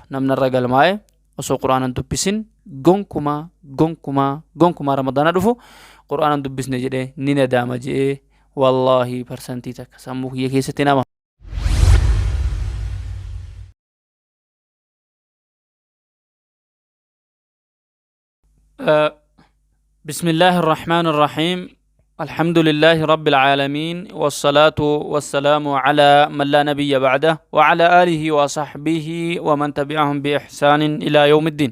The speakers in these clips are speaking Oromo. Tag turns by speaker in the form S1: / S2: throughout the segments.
S1: namni irra galmaa'e osoo quraana dubbisin gonkumaa ramadaana dhufu quraana dubbisne jedhee ni nadaama jedhee wallaahi parsantii takka sammuu kiyya keessatti nama. بسم الله الرحمن الرحيم الحمد لله رب العالمين والصلاة والسلام على من لا نبي بعده وعلى آله وصحبه ومن تبعهم بإحسان إلى يوم الدين.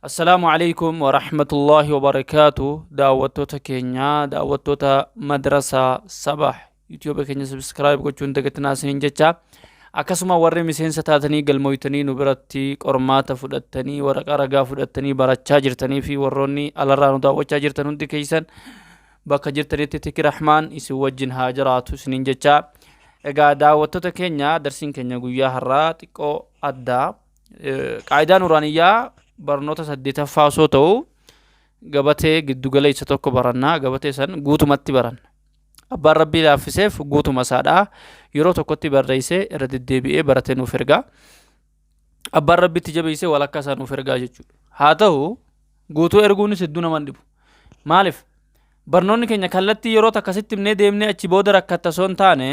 S1: السلام عليكم ورحمة الله وبركاته. دعوتوتا كينيا دعوتوتا مدرسة صباح يوتيوب كينيا سبسكرايب كوچون دغتنا سين جچا akkasuma warri miseensa taatanii galmooytanii nu biratti qormaata fudhattanii waraqaa ragaa fudhattanii barachaa jirtanii fi warroonni alarraa nu daawwachaa jirtan hundi keessan bakka jirtanitti tiki rahmaan isin wajjin haa jiraatu isiniin jecha. Egaa daawwattoota keenya darsiin keenya guyyaa har'aa xiqqoo addaa qaayidaa nuraaniyyaa barnoota 8ffaa osoo ta'u gabatee giddugaleessa tokko barannaa. Gabatee san guutumatti baranna. Abbaan rabbii laaffiseef guutuma isaadhaa yeroo tokkotti barreessee irra deddeebi'ee baratee nuuf ergaa. Abbaan rabbitti jabeessee walakkaa isaa nuuf ergaa jechuudha. Haa ta'u guutuu erguunis hedduu nama dhibu. Maaliif? Barnoonni keenya kallattii yeroo akkasitti himnee deemnee achi booda rakkatta osoo hin taane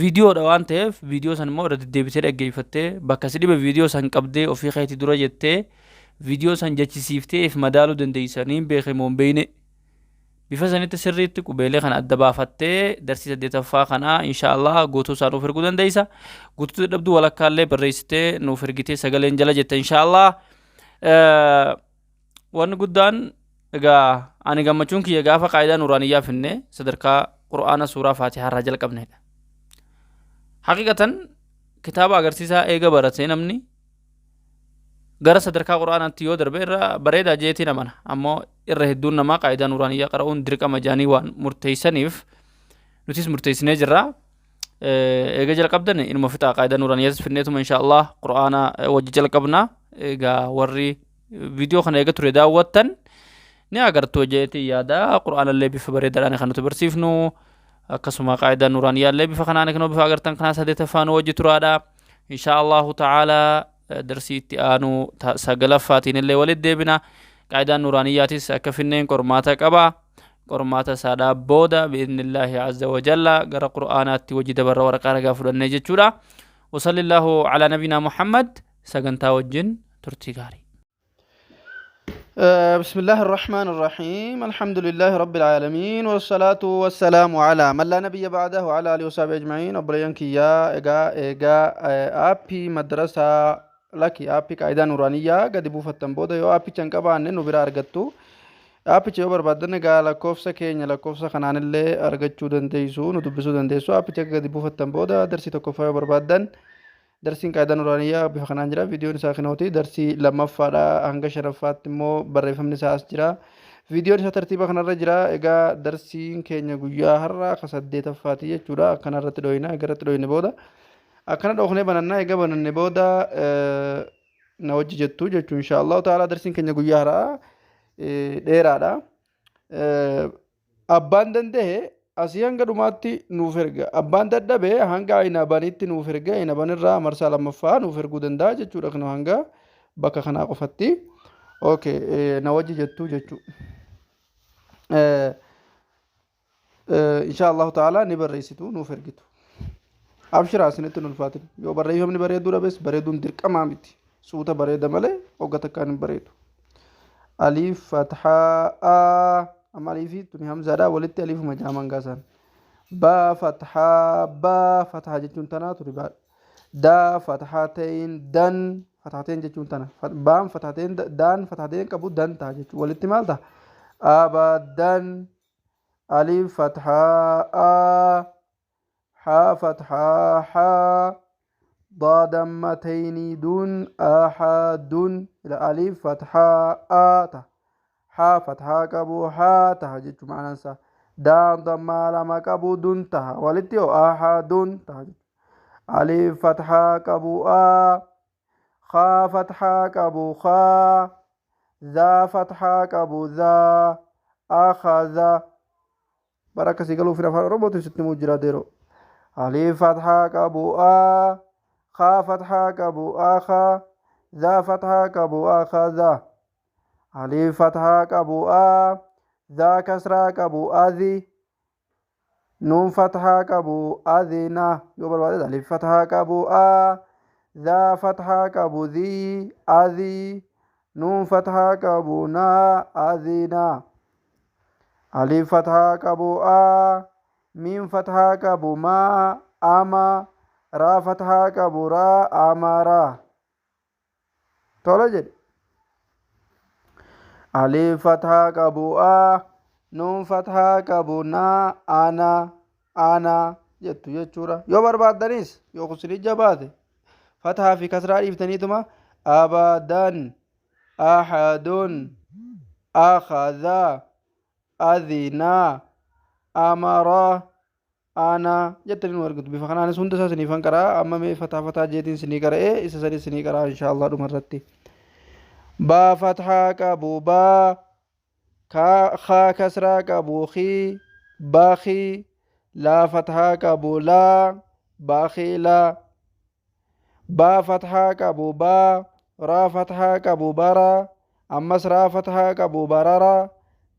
S1: viidiyoodha waan ta'eef viidiyoo san immoo irra deddeebitee dhaggeeffattee bakka si dhibe viidiyoo san qabdee ofii keetii dura jettee viidiyoo san jechisiiftee if madaaluu dandeessanii beekamoo hin beekne. Bifa sanitti sirriitti qubeelee kana adda baafattee darsii 8ffaa kana inshaallah guutuu isaa nuuf erguu dandeessa. Guutuu dadhabduu walakkaallee barreessitee nuuf ergitee sagaleen jala jette inshaallah. Wanni guddaan egaa ani gammachuun kiyya gaafa qaayidaa nuraaniyyaa finne sadarkaa qura'aana suuraa faatihaa irraa jalqabneedha. Haqiqatan kitaaba agarsiisaa eega baratee namni gara sadarkaa quraanaatti yoo darbe irra bareedaa jeetiin amana. Ammoo irra hedduun namaa qaayidaa nuraaniyyaa qara'uun dirqama jaanii waan murteessaniif nutis murteessinee jirra. Eega jalqabdan inuma fixaa qaayidaa nuraaniyyaas finneetuma inshaallah qura'aana wajji jalqabna. Egaa warri viidiyoo kana eega ture daawwattan ni agartuu jeetii yaada. Qura'aanallee bifa bareedaadhaan kan nuti barsiifnu akkasuma qaayidaa nuraaniyyaallee bifa kanaan kan bifa agartan kana 8ffaan wajji turaadha inshaallahu ta'aalaa. Darsii itti aanu sagalaffaatiin illee walitti deebina. Qaayidaan nuraaniyyaatis akka finneen qormaata qaba. Qormaata saadhaa booda bi'idhnillaahi azza wa jalla gara qura'aanaatti wajji dabarra waraqaa ragaa fudhannee jechuudha. Wasallillaahu alaa nabinaa Muhammad. Sagantaa wajjin turtii gaarii.
S2: بسم الله الرحمن الرحيم الحمد لله رب العالمين والصلاة والسلام على من لا نبي بعده وعلى آله وصحبه أجمعين. أبريانك يا إيجا أبي مدرسة لك أبي قاعدة نورانية قد بوفتن بودا يو أبي تنكبا أنن نبرا أرغتو أبي تيو بربادن قال كوفسا كينيا لكوفسا خنان اللي أرغتشو دنديسو ندبسو دنديسو أبي تيو قد بوفتن بودا درسي تكوفا بربادن درسين قاعدة نورانية بفخنان جرا فيديو نساخنوتي درسي لما فادا هنگا شرفات مو برفهم نساس جرا فيديو نسا ترتيبا خنان رجرا إيغا درسين كينيا گويا هرّا خسد تفاتي جورا أكنا رت دوينا إيغا رت دوينا بودا أكنا دوخني بنانا إيغا بنانا بودا نوجي جتو جتو إن شاء الله تعالى درسين كينيا گويا هرّا ديرا دا أبان دنده asii hanga dhumaatti nuuf erga. Abbaan dadhabee hanga ayinaabanitti nuuf erga. Ayinaabanirraa marsaa lammaffaa nuuf erguu danda'a jechuudha. Kana hanga bakka kanaa qofatti. Okay, na wajji jettu jechuu. Inshaallahu ta'ala ni barreessitu nuuf ergitu. Abshiraa isinitti nu ulfaatin. Yoo barreeffamni bareeduu dhabes bareeduun dirqamaa miti. Suuta bareeda malee hogga takkaan hin bareedu. Alif fathaa أما أليفي توني همزة دا ولدت أليف مجامع قاسان با فتحة جتون تنا توري با دا فتحتين دن فتحتين جتون تنا بام فتحتين دان فتحتين كبو دن تا جتون ولدت مال تا أبدن أليف فتحة ح فتحة ح ضادمتين دون أحد إلى أليف فتحة تا ها فتحة كابو ها تهجد معنى سا دام ضمّا لما كابو دون تها ولتيو أحد تهجد ألف فتحة كابو خا فتحة كابو خا ذا فتحة كابو ذا أخذ بركة سيقلوا في رفع ربط ست مجرى ديرو ألف فتحة كابو خا فتحة كبو آخا ذا فتحة كبو آخذ ألف فتحة كبو ذا كسرة كبو أذي نون فتحة كبو أذنا يوبر بعد ألف فتحة كبو ذا فتحة كبو ذي أذي نون فتحة كبو نا أذنا ألف فتحة كبو ميم فتحة كبو ما أما را فتحة كبو را أمارا تولا ألف فتحة كبو نون فتحة كبو نا أنا jettu jechuudha yoo barbaaddanis yoo kusuri jabaate fathaa fi kasraa dhiiftaniituma abadan ahadun akhadha adhina amara ana jettanii nu argitu bifa kanaanis hunda isaa siniifan qaraa amma mee fataa jeetiin sinii qara'ee isa sadii sinii qaraa inshaallah dhumarratti با فتحة كابو با خا كسرة كابو خي باخي لا فتحة كابو لا باخي لا با فتحة كابو با را فتحة كابو برا أمس را فتحة كابو برارا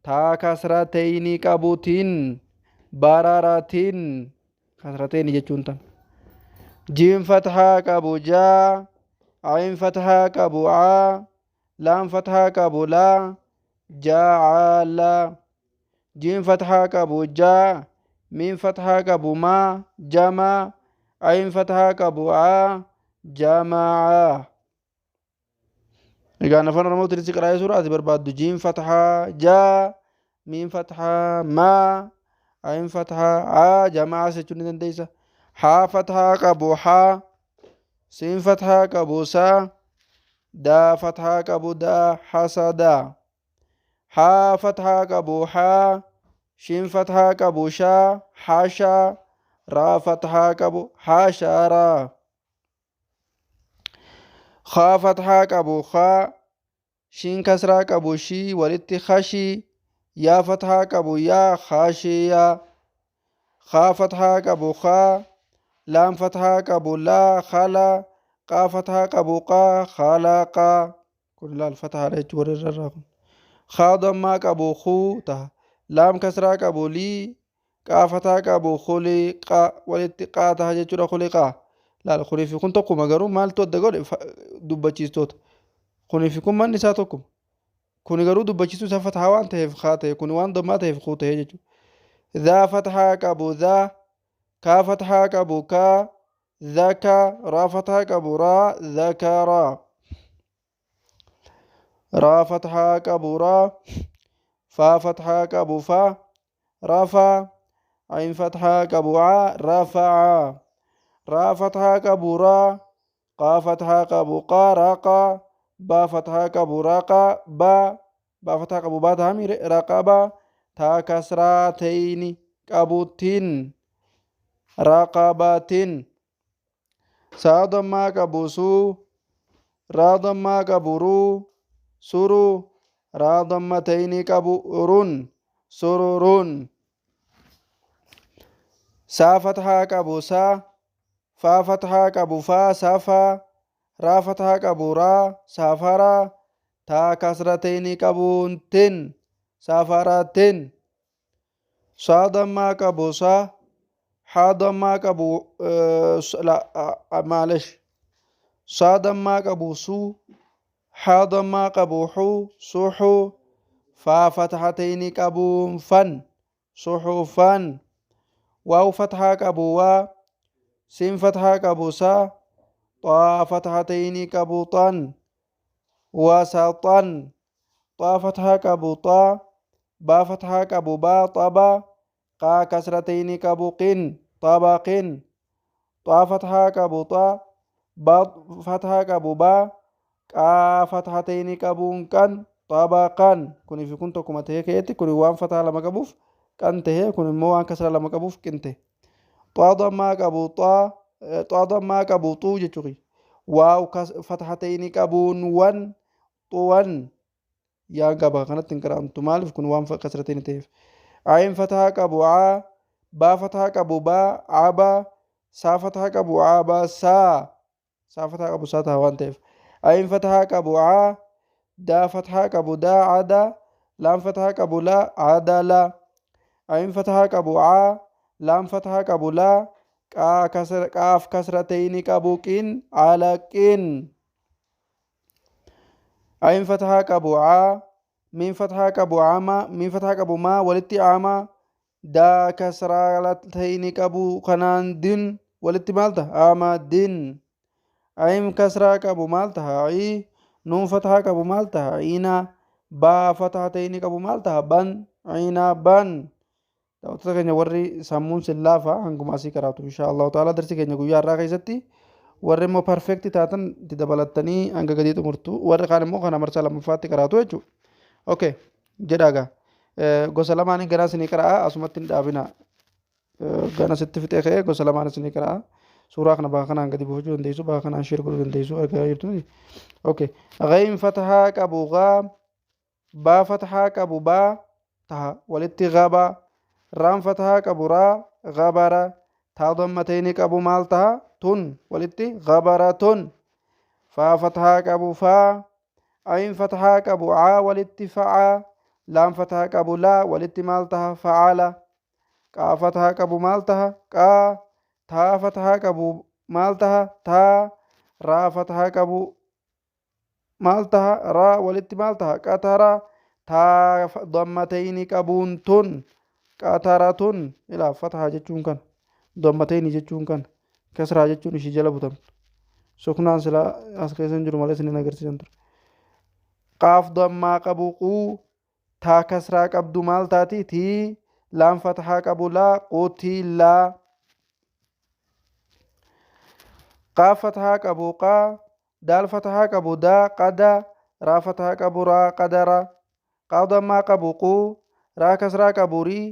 S2: تا كسرتين كابو تين برارتين كسرتين جتشونتن جيم فتحة كابو جا عين فتحة كابو لام فتحة كابو لا جعل جيم فتحة كابو جا ميم فتحة كابو ما جمع عين فتحة كابو جمع إذا نفر رموت رزق رأي سورة برباد جيم فتحة جا ميم فتحة ما عين فتحة جمع سجن دنديسة حا فتحة كابو سين فتحة كابو سا دا فتحة كابو دا حسدا حا فتحة كابو شين فتحة كابو شا حاشا را فتحة كابو حاشارا خا فتحة كابو خا شين كسرة كابو شي ولت خشي يا فتحة كابو يا خاشيا خا فتحة كابو خا لام فتحة كابو لا خلا قا فتحة كابو قا خلاقا كل الفتحة عليه جور الرقم خا ضمة كابو خو تا لام كسرة كابو لي قا فتحة كابو خلي قا والاتقاء تهجة جور خلقا لا الخلي في كن تقوم أجرو مال تو دقول دبتشيس توت خلي في كن من نساتكم كوني جرو دبتشيس سفتحة وان تهف خاته كوني وان ضمة تهف خوته هجة ذا فتحة كابو ذا كا فتحة كابو كا ذكا را فتحة كابو را ذكرا را فتحة كابو را فا فتحة كابو فا رفع عين فتحة كابو رفع را فتحة كابو را قا فتحة كابو قا رقا با فتحة كابو رقا با فتحة كابو با تامي رقبا تا كسراتين كابوتين رقباتين سادما كبوسو رادما كبرو سرو رادمتين كبورون سرورون سا فتحة كبوسا فا فتحة كبوفا سافا را فتحة كبورا سافرا تا كسرتين كبونتين سافراتين صادما كبوسا حاضما كبو لا معلش صادما كبوسو حاضما كبوحو صحو فا فتحتين كبو فن صحفا واو فتحة كبوا سين فتحة كبوسا طا فتحتين كبوطا وسطا طا فتحة كبوطا با فتحة كبوبا طبا قا كسرتين كبوقين طبق طا فتحة كبوطا با فتحة كبوبا قا فتحتين كبونكن طبقا كوني في كنتو كما تهيك كوني وان فتحة لما كبوف كان تهي كوني مو وان كسر لما كبوف كنته طا ضما كبوطا طا ضما كبوطو جتوغي واو فتحتين كبون ون طوان يا غبا كانت تنكرام تمالف كون وان كسرتين تهيف عين فتحة كبو با فتحة كبو با عبا سا فتحة كبو عبا سا saa fathaa qabu saa taha waan ta'eef ayin fathaa qabu aa daa fathaa qabu daa ada laam fathaa qabu la ada la ayin fathaa qabu aa laam fathaa qabu la qaaf kasratayni qabu qin alaqin ayin fathaa qabu aa min fathaa qabu ama min fathaa qabu ma walitti ama daa kasratayni qabu kanaan din walitti maalta ama din ayin kasraa qabu maalta i nuun fathaa qabu maalta ina baa fathatayni qabu maalta ban ina ban daawwattoota keenya warri sammuun sillaafa hanguma asii karaatu insha allahu taala darsi keenya guyyaa irraa keessatti warri immoo perfekti taatan itti dabalattanii hanga gadii xumurtu warri kaan immoo kana marsaa lammaffaatti karaatu jechuudha. Okay jedhaagaa gosa lamaan ganaa isinii qara'a asumatti hin dhaabina gana sitti fixee ka'ee gosa lamaan isinii qara'a suuraa kana bakka kanaan gadi buufachuu dandeessu bakka kanaan sheer godhuu dandeessu argaa jirtu. Okay ghayn fatahaa qabu gaa baa fatahaa qabu baa taha walitti gabaa raan fatahaa qabu raa gabara taa dammatayni qabu maal taha tun walitti gabaratun faa fatahaa qabu faa ayin fatahaa qabu aa walitti fa'a laam fatahaa qabu laa walitti maal taha fa'ala qaa fatahaa qabu maal taha qaa taa fatahaa qabu maal taha taa raa fatahaa qabu maal taha raa walitti maal taha qatara taa dammatayni qabuun tun qataratun ilaa fatahaa jechuun kan dammatayni jechuun kan kasraa jechuun ishii jala butamtu suknaan silaa as keessa hin jiru malee isinin agarsiisan ture qaaf dammaa qabu quu taa kasraa qabdu maal taati tii laam fatahaa qabu laa qutiilaa qaaf fatahaa qabu qaa daal fatahaa qabu daa qada raa fatahaa qabu raa qadara qaaf dammaa qabu quu raa kasraa qabu rii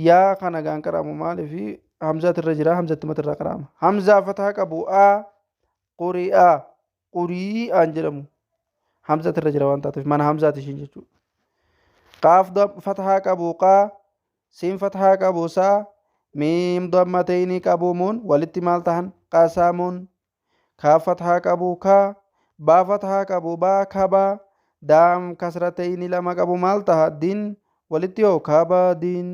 S2: yaa kana gaan qaramu maalifi hamzaat irra jira hamzatti mata irraa qarama hamzaa fatahaa qabu a quri'a quri'aan jedhamu hamzat irra jira waan taateef mana hamzaati ishiin jechuudha. qaaf fatahaa qabu qaa siin fatahaa qabu saa miim dammatayni qabu mun walitti maal tahan qasamun kaaf fatahaa qabu kaa baa fatahaa qabu baa kabaa daam kasratayni lama qabu maal taha din walitti yoo kaba din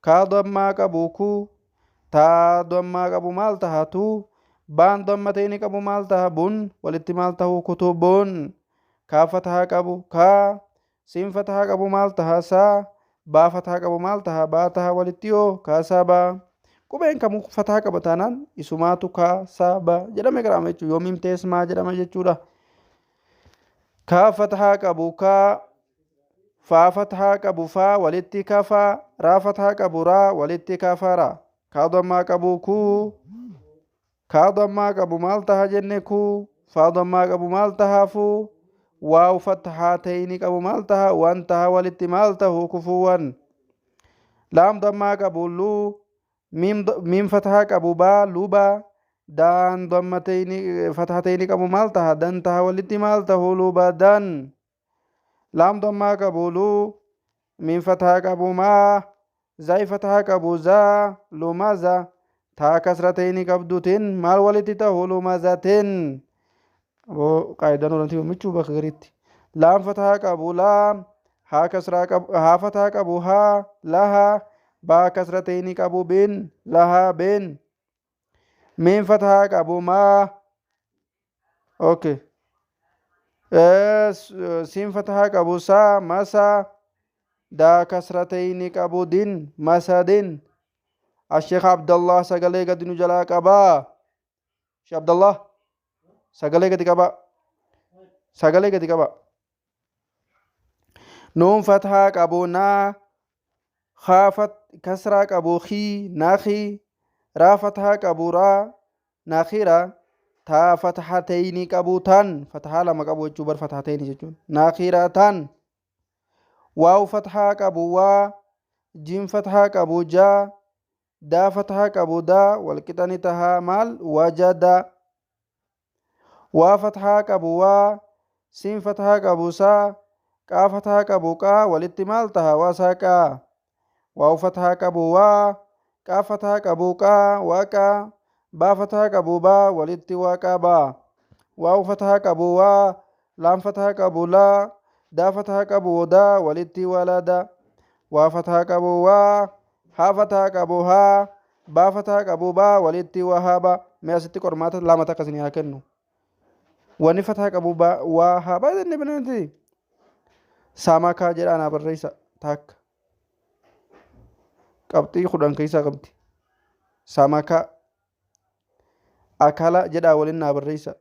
S2: kaa dammaa qabu ku taa dammaa qabu maal taha tu baan dammatayni qabu maal taha bun walitti maal tahu kutubun kaa fatahaa qabu kaa siin fatahaa qabu maal taha saa baa fatahaa qabu maal taha baa taha walitti yoo kaasaba qubeen kamuu fatahaa qaba taanaan isumaatu kaasaba jedhame garaama jechuudha yoo mimtees maa jedhama jechuudha. kaa fatahaa qabu kaa faa fatahaa qabu faa walitti kafaa raa fatahaa qabu raa walitti kafara kaa dammaa qabu kuu kaa dammaa qabu maal taha jenne kuu faa dammaa qabu maal tahaafu waaw fatahaatayni qabu maal taha waan taha walitti maal tahu kufuwan laam dammaa qabu luu miim fatahaa qabu baa luba daan dammatayni fatahaatayni qabu maal taha dan taha walitti maal tahu luba dan laam dammaa qabu luu miim fatahaa qabu maa zaay fatahaa qabu zaa lumaza taa kasratayni qabdutin maal walitti tahu lumazatin qaayidaan orantii michuu bakka gariitti laam fatahaa qabu laam haa kasraa qabu haa fatahaa qabu haa lahaa baa kasratayni qabu bin lahaa bin miim fatahaa qabu maa okay siin fatahaa qabu saa masaa daa kasratayni qabu din masadin الشيخ عبد الله سجلي قد نجلا قبا شيخ عبد الله سجلي قد قبا سجلي قد قبا نون فتحة قبو نا خافت كسرة قبو خي ناخي را فتحة قبو را ناخيرا تا فتحتين قبو تن فتحة لما قبو جبر فتحتين جون ناخيرا تن واو فتحة قبو وا جيم فتحة قبو جا دا فتحة قبو دا والكتاني تها مال وجد وا فتحة قبو وا سين فتحة قبو سا قا فتحة قبو قا والاتمال تها وساكا واو فتحة قبو وا قا فتحة قبو قا وكا با فتحة قبو با ولدت وقبا واو فتحة قبو وا لام فتحة قبو لا دا فتحة قبو دا ولدت ولدا وا فتحة قبو وا ها فتحة قبو ها با فتحة قبو با ولدت وهابا ما ست قرمات لام تقسني هكنو وني فتحة قبو با وهابا دني بنتي ساماكا جرانا بريسا تاك قبطي خدان كيسا قبطي ساماكا أكلا جدا ولنا بالرئيسة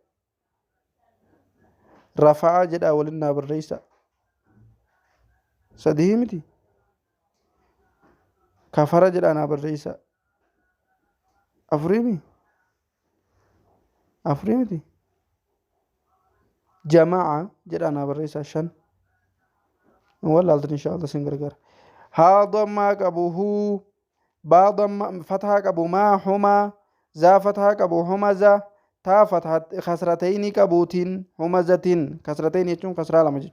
S2: رفع جدا ولنا بالرئيسة سديمتي كفر جدا أنا بالرئيسة أفريمتي جماعة جدا أنا بالرئيسة شن ولا إن شاء الله سنجرجر هذا ما قبوه بعض فتحة قبو ما هما ذا فتحة قبو همزة تا فتحة خسرتين قبوتين همزة كسرتين يجون كسرة لما جد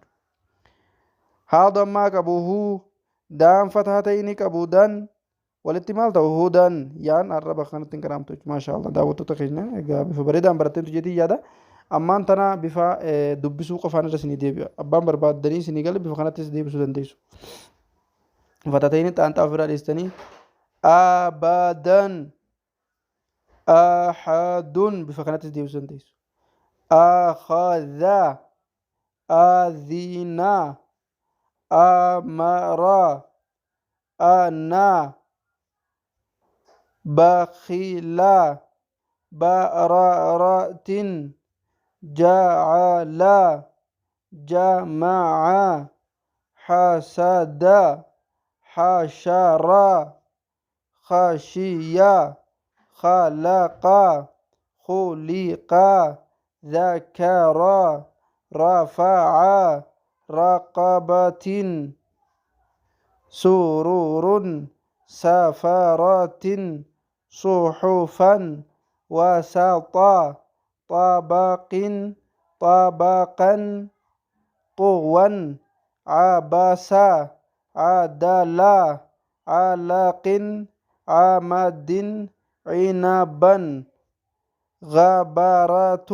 S2: هذا ما قبوه دام فتحتين قبودان والاتمال تو هدان يان الرب خانت كرامته ما شاء الله دعوته تخيجنا بفبردان برتين تجدي يادا أما أنتنا بفا دبسو قفانا رسني ديبيا أبان برباد دني سنيقال بفا خانت ديبسو دنديسو فتحتين تانت أفراد استني أبدا أحد بفقنات ديو سنديس أخذ أذن أمر أنا بخيل بأرارة جعل جمع حسد حشر خشية خلق خلق ذكر رفع رقبة سرور سفرات صحفا وسط طبق طبقا طوا عبس عدل علق عمد عنبا غبرة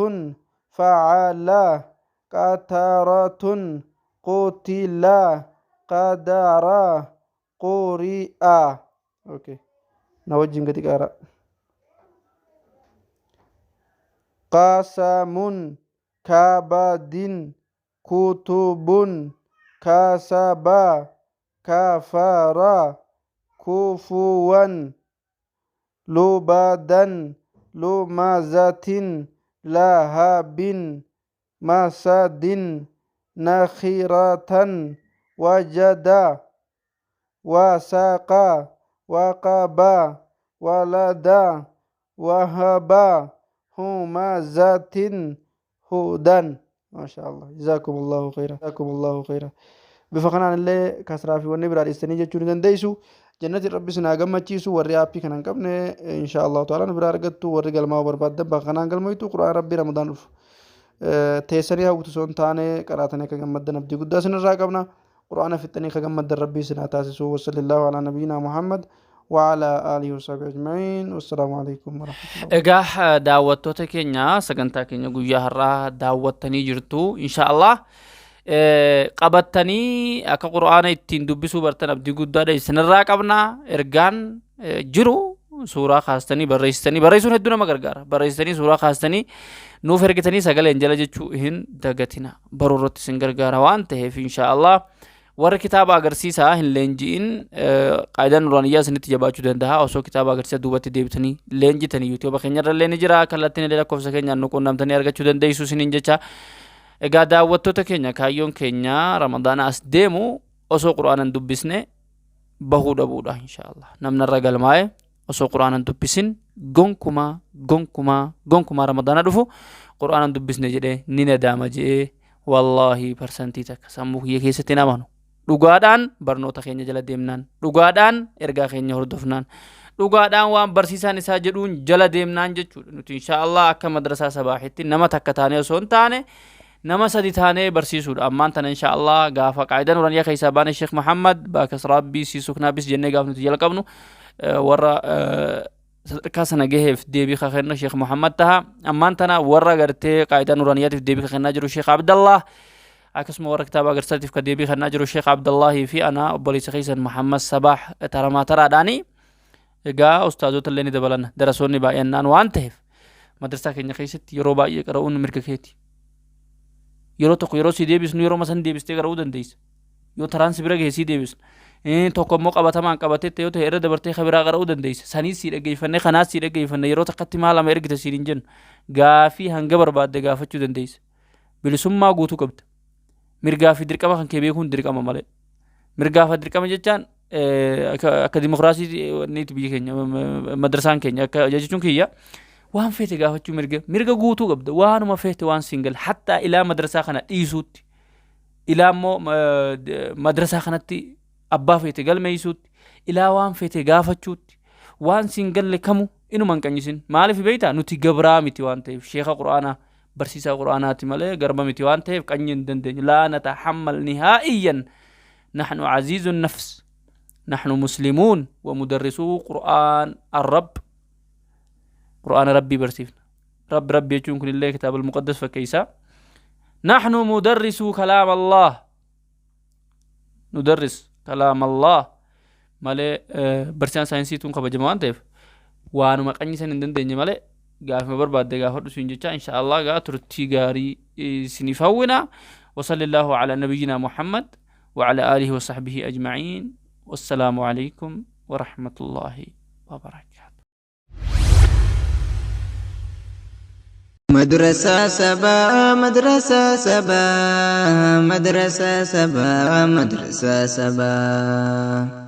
S2: فعل قترة قتل قدر قرئ اوكي نوجه ketika ara qasamun kabadin kutubun kasaba kafara kufuwan lubadan lumazatin lahabin masadin nakhiratan wajada wasaqa waqaba walada wahaba humazatin hudan ما شاء الله جزاكم الله خيرا جزاكم الله خيرا بفقنا اللي كسرى في ونبرة الاستنيجة جنودن ديسو جنة ربي سنا gammachiisu warri aappii kana hin qabne insha Allah taala nu bira argattu warri galmaa barbaaddan bakkanaan galmoytu qura'aan rabbii ramadaan dhufu teessanii hawwatu son taane qaraatanii akka gammaddan abdii guddaa sinirraa qabna qura'aana fixxanii akka gammaddan rabbii sinaa taasisu wasallallahu ala nabiyina muhammad وعلى آله وصحبه أجمعين والسلام عليكم ورحمة الله.
S1: إجاه دعوتك كينيا سجنتا كينيا جويا هرا دعوتني جرتو إن شاء الله qabattanii akka qur'aana ittiin dubbisuu bartan abdii guddaadha isinirraa qabna ergaan jiru suuraa kaastanii barreessisuun hedduu nama gargaara barreessitanii suuraa kaastanii nuuf ergitanii sagaleen jala jechuu hin dagatina baruu irratti isin gargaara waan ta'eef inshaallah warra kitaaba agarsiisaa hin leenji'in qaayidaan nuraaniyyaa isinitti jabaachuu danda'a osoo kitaaba agarsiisa duubatti deebitanii leenjitanii yuutuuba keenyarra illee ni jira kallattiin illee lakkoofsa keenyaan nu quunnamtanii argachuu dandeessu isiniin jecha egaa daawwattoota keenya kaayyoon keenya ramadaana as deemu osoo qur'aanan dubbisne bahuu dhabuudha inshaallah namnarra galmaa'e osoo qur'aanan dubbisin gonkumaa ramadaana dhufu qur'aanan dubbisne jedhee ni nadaama jedhee wallaahi parsantii takka sammuu kiyya keessatti namanu dhugaadhaan barnoota keenya jala deemnaan dhugaadhaan ergaa keenya hordofnaan dhugaadhaan waan barsiisaan isaa jedhuun jala deemnaan jechuudha nuti inshaallah akka madrasaa sabaahitti nama takka taane osoo hin taane nama sadi taanee barsiisuudha ammaan tana inshaallah gaafa qaayidaan nuraaniyyaa keessaa baane sheekh Muhammad baakas rabbii siisuknaabis jennee gaaf nuti jala qabnu warra كاسنا جهف ديبي خخنا شيخ محمد تها أما أنتنا ورا قرتي قاعدة نورانيات في ديبي خخنا جرو الشيخ عبد الله أكسم ورا كتاب قرصتي في كديبي خخنا جرو الشيخ عبد الله في أنا بوليس خيسن محمد صباح ترى ما ترى داني جا أستاذ اللي ندبلنا درسوني بأنان وانتهف مدرسة كنيا خيست يرو باي يقرؤون مرككيتي يرو تقو يرو سي ديبس نيرو مثلا ديبس تقرؤون دنديس يو ترانس برا سي ديبس tokko immoo qabatamaan qabatetti yoo ta'e irra dabartee kabiraa qara'uu dandeessa. Sanii si dhaggeeffannee kanaas si dhaggeeffanne yeroo takkatti maal lama ergita siin hin jennu gaafii hanga barbaadde gaafachuu dandeessa. Bilisummaa guutuu qabda. Mirgaa fi dirqama kan kee beekuun dirqama malee. Mirgaa fi dirqama jechaan akka dimokiraasii niiti biyya keenya madrasaan keenya akka jechuun kiyya waan feete gaafachuu mirga guutuu qabda. Waanuma feete waan siin gal hattaa ilaa madrasaa kana dhiisuutti ilaa immoo madrasaa kanatti abbaa feete galmeeysuutti ilaa waan feete gaafachuutti waan siin galle kamu inuma hin qanyisin maaliif beeyta nuti gabraa miti waan ta'eef sheekha qur'aanaa barsiisaa qur'aanaati malee garba miti waan ta'eef qanyi hin dandeenyu laa natahammal nihaa'iyyan nahnu aziizu nafs nahnu muslimuun wa mudarrisuu qur'aan arrab qur'aana rabbii barsiifna rabbi jechuun kunillee kitaaba almuqaddas fakkeeysaa nahnu mudarrisuu kalaam allah ندرس كلام الله مالي برسان ساينسي تون خبا جمعان تيف وانو مقاني سنين دين مالي قاف مبر بعد دقا فرد سنجتا إن شاء الله قا ترتي غاري سنفونا وصلى الله على نبينا محمد وعلى آله وصحبه أجمعين والسلام عليكم ورحمة الله وبركاته
S3: مدرسة سبا مدرسة سبا مدرسة سبا مدرسة سبا